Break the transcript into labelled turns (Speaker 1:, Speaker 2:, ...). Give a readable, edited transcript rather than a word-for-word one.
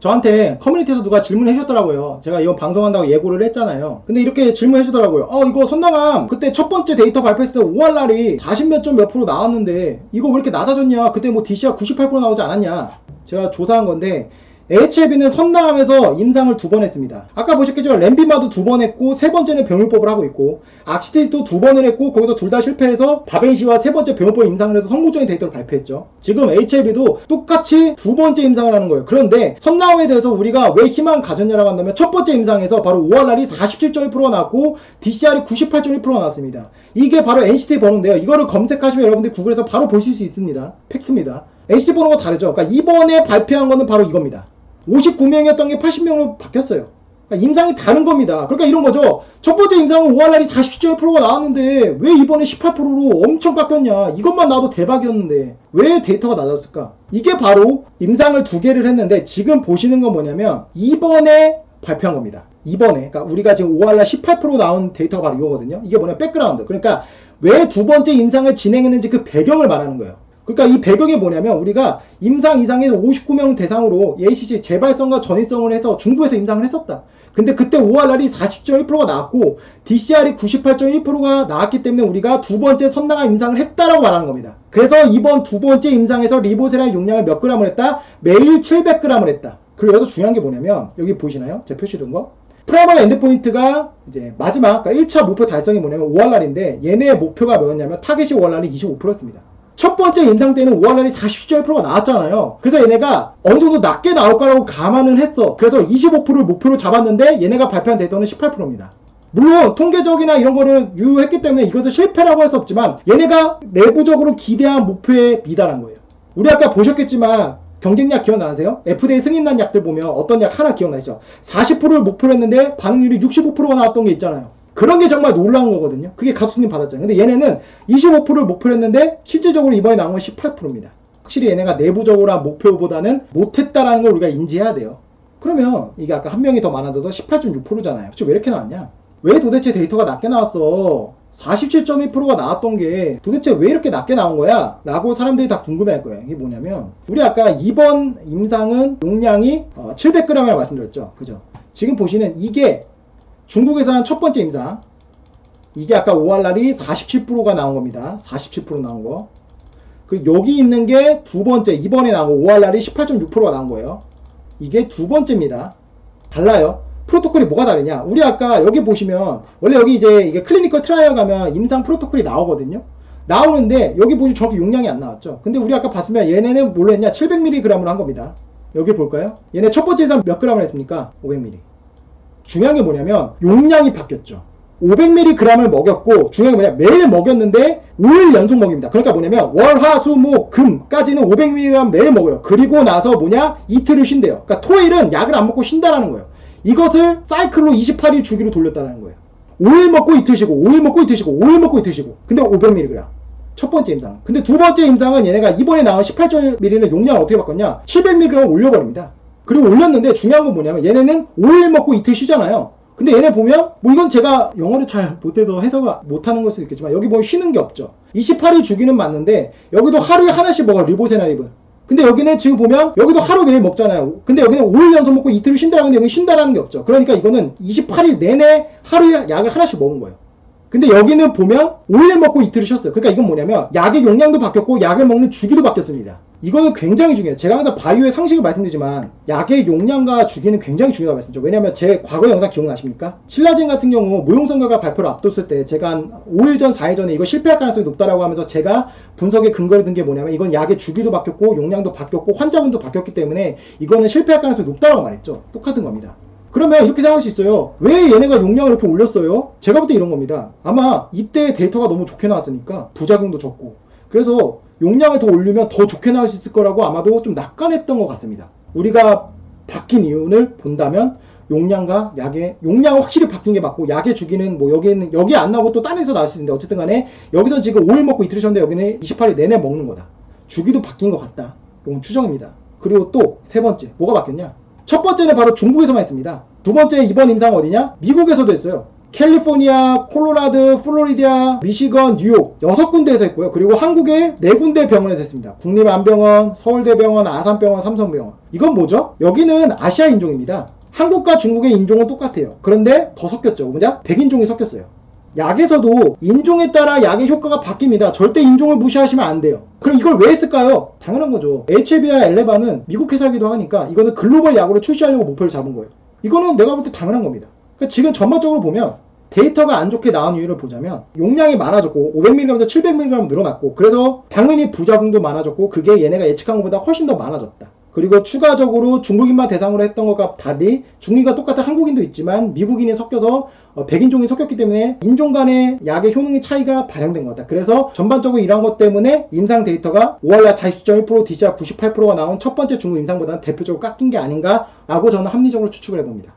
Speaker 1: 저한테 커뮤니티에서 누가 질문해 주셨더라고요. 제가 이번 방송한다고 예고를 했잖아요. 근데 이렇게 질문해 주더라고요. 이거 선당함 그때 첫 번째 데이터 발표했을 때 5할날이 40몇 점 몇 프로 나왔는데 이거 왜 이렇게 낮아졌냐? 그때 뭐 DC가 98% 나오지 않았냐? 제가 조사한 건데 HLB는 선당함에서 임상을 2번 했습니다. 아까 보셨겠지만 램비마도 2번 했고 세 번째는 병용법을 하고 있고 악시딜도 2번을 했고 거기서 둘 다 실패해서 바벤시와 세 번째 병용법 임상을 해서 성공적인 데이터를 발표했죠. 지금 HLB도 똑같이 2번째 임상을 하는 거예요. 그런데 선당함에 대해서 우리가 왜 희망을 가졌냐라고 한다면 첫 번째 임상에서 바로 5할날이 47.1%가 나왔고 DCR이 98.1%가 나왔습니다. 이게 바로 NCT 번호인데요. 이거를 검색하시면 여러분들 구글에서 바로 보실 수 있습니다. 팩트입니다. NCT 번호가 다르죠. 그러니까 이번에 발표한 거는 바로 이겁니다. 59명이었던 게 80명으로 바뀌었어요. 그러니까 임상이 다른 겁니다. 그러니까 이런 거죠. 첫 번째 임상은 5할날이 47.1%가 나왔는데 왜 이번에 18%로 엄청 깎였냐. 이것만 나와도 대박이었는데 왜 데이터가 낮았을까? 이게 바로 임상을 2개를 했는데 지금 보시는 건 뭐냐면 이번에 발표한 겁니다. 이번에 그러니까 우리가 지금 5할날 18% 나온 데이터가 바로 이거거든요. 이게 뭐냐 백그라운드. 그러니까 왜 2번째 임상을 진행했는지 그 배경을 말하는 거예요. 그러니까 이 배경이 뭐냐면 우리가 임상 이상에서 59명 대상으로 ACC 재발성과 전이성을 해서 중국에서 임상을 했었다. 근데 그때 5할날이 40.1%가 나왔고 DCR이 98.1%가 나왔기 때문에 우리가 2번째 선당함 임상을 했다라고 말하는 겁니다. 그래서 이번 2번째 임상에서 리보세라의 용량을 몇 g을 했다? 매일 700g을 했다. 그리고 여기서 중요한 게 뭐냐면 여기 보시나요? 제가 표시해둔 거. 프라이머리 엔드포인트가 이제 마지막 그러니까 1차 목표 달성이 뭐냐면 5할날인데 얘네의 목표가 뭐였냐면 타겟이 5할날이 25%였습니다. 첫 번째 임상 때는 5할날이 40.1%가 나왔잖아요. 그래서 얘네가 어느 정도 낮게 나올까라고 감안을 했어. 그래서 25%를 목표로 잡았는데 얘네가 발표한 데이터는 18%입니다. 물론 통계적이나 이런 거를 유효했기 때문에 이것을 실패라고 할 수 없지만 얘네가 내부적으로 기대한 목표에 미달한 거예요. 우리 아까 보셨겠지만 경쟁약 기억나세요? FDA 승인난 약들 보면 어떤 약 하나 기억나시죠? 40%를 목표로 했는데 반응률이 65%가 나왔던 게 있잖아요. 그런 게 정말 놀라운 거거든요. 그게 가수님 받았잖아요. 근데 얘네는 25%를 목표로 했는데 실질적으로 이번에 나온 건 18%입니다. 확실히 얘네가 내부적으로 한 목표보다는 못했다라는 걸 우리가 인지해야 돼요. 그러면 이게 아까 한 명이 더 많아져서 18.6%잖아요. 왜 이렇게 나왔냐? 왜 도대체 데이터가 낮게 나왔어? 47.1%가 나왔던 게 도대체 왜 이렇게 낮게 나온 거야? 라고 사람들이 다 궁금해할 거예요. 이게 뭐냐면 우리 아까 이번 임상은 용량이 700g이라고 말씀드렸죠. 그죠? 지금 보시는 이게 중국에서 한 첫 번째 임상. 이게 아까 5할날이 47%가 나온 겁니다. 47% 나온 거. 그리고 여기 있는 게 두 번째, 이번에 나온 거 5할날이 18.6%가 나온 거예요. 이게 두 번째입니다. 달라요. 프로토콜이 뭐가 다르냐? 우리 아까 여기 보시면 원래 여기 이제 이게 클리니컬 트라이얼 가면 임상 프로토콜이 나오거든요. 나오는데 여기 보시면 정확히 용량이 안 나왔죠. 근데 우리 아까 봤으면 얘네는 뭘로 했냐? 700mg으로 한 겁니다. 여기 볼까요? 얘네 첫 번째 임상 몇 g을 했습니까? 500mg. 중요한 게 뭐냐면 용량이 바뀌었죠. 500mg을 먹였고 중요한 게 뭐냐 매일 먹였는데 5일 연속 먹입니다. 그러니까 뭐냐면 월, 화, 수, 목, 금까지는 500mg 매일 먹어요. 그리고 나서 뭐냐 이틀을 쉰대요. 그러니까 토일은 약을 안 먹고 쉰다라는 거예요. 이것을 사이클로 28일 주기로 돌렸다는 거예요. 5일 먹고 이틀 쉬고 5일 먹고 이틀 쉬고 5일 먹고 이틀 쉬고 근데 500mg 첫 번째 임상. 근데 두 번째 임상은 얘네가 이번에 나온 18.1mg는 용량을 어떻게 바꿨냐 700mg을 올려버립니다. 그리고 올렸는데 중요한 건 뭐냐면 얘네는 5일 먹고 이틀 쉬잖아요. 근데 얘네 보면 뭐 이건 제가 영어를 잘 못해서 해석을 못하는 걸 수도 있겠지만 여기 보면 쉬는 게 없죠. 28일 주기는 맞는데 여기도 하루에 하나씩 먹어요. 리보세나립은. 근데 여기는 지금 보면 여기도 하루 매일 먹잖아요. 근데 여기는 5일 연속 먹고 이틀을 쉰다라고 하는데 여기는 쉰다라는 게 없죠. 그러니까 이거는 28일 내내 하루에 약을 하나씩 먹은 거예요. 근데 여기는 보면 5일 먹고 이틀을 쉬었어요. 그러니까 이건 뭐냐면 약의 용량도 바뀌었고 약을 먹는 주기도 바뀌었습니다. 이거는 굉장히 중요해요. 제가 항상 바이오의 상식을 말씀드리지만 약의 용량과 주기는 굉장히 중요하다고 말씀드리죠. 왜냐면 제 과거 영상 기억나십니까? 신라젠 같은 경우 무용성과가 발표를 앞뒀을 때 제가 한 5일 전 4일 전에 이거 실패할 가능성이 높다라고 하면서 제가 분석에 근거를 든 게 뭐냐면 이건 약의 주기도 바뀌었고 용량도 바뀌었고 환자군도 바뀌었기 때문에 이거는 실패할 가능성이 높다라고 말했죠. 똑같은 겁니다. 그러면 이렇게 생각할 수 있어요. 왜 얘네가 용량을 이렇게 올렸어요? 제가 볼 때 이런 겁니다. 아마 이때 데이터가 너무 좋게 나왔으니까 부작용도 적고 그래서 용량을 더 올리면 더 좋게 나올 수 있을 거라고 아마도 좀 낙관했던 것 같습니다. 우리가 바뀐 이유를 본다면 용량과 약의 용량은 확실히 바뀐 게 맞고 약의 주기는 뭐 여기 안 나오고 또 다른 데서 나올 수 있는데 어쨌든 간에 여기서 지금 5일 먹고 이틀 쉬었는데 여기는 28일 내내 먹는 거다. 주기도 바뀐 것 같다. 이건 추정입니다. 그리고 또 세 번째 뭐가 바뀌었냐? 첫 번째는 바로 중국에서만 했습니다. 두 번째 이번 임상은 어디냐? 미국에서도 했어요. 캘리포니아, 콜로라도, 플로리다, 미시건, 뉴욕 6군데에서 했고요. 그리고 한국에 4군데 병원에서 했습니다. 국립암병원, 서울대병원, 아산병원, 삼성병원. 이건 뭐죠? 여기는 아시아 인종입니다. 한국과 중국의 인종은 똑같아요. 그런데 더 섞였죠. 뭐냐? 백인종이 섞였어요. 약에서도 인종에 따라 약의 효과가 바뀝니다. 절대 인종을 무시하시면 안 돼요. 그럼 이걸 왜 했을까요? 당연한 거죠. HAB와 엘레바는 미국 회사기도 하니까 이거는 글로벌 약으로 출시하려고 목표를 잡은 거예요. 이거는 내가 볼 때 당연한 겁니다. 그러니까 지금 전반적으로 보면 데이터가 안 좋게 나온 이유를 보자면 용량이 많아졌고 500mg에서 700mg 늘어났고 그래서 당연히 부작용도 많아졌고 그게 얘네가 예측한 것보다 훨씬 더 많아졌다. 그리고 추가적으로 중국인만 대상으로 했던 것과 달리 중국인과 똑같은 한국인도 있지만 미국인이 섞여서 백인종이 섞였기 때문에 인종 간의 약의 효능의 차이가 발현된 거다. 그래서 전반적으로 이런 것 때문에 임상 데이터가 ORR 40.1%, DCR 98%가 나온 첫 번째 중국 임상보다는 대표적으로 깎인 게 아닌가라고 저는 합리적으로 추측을 해봅니다.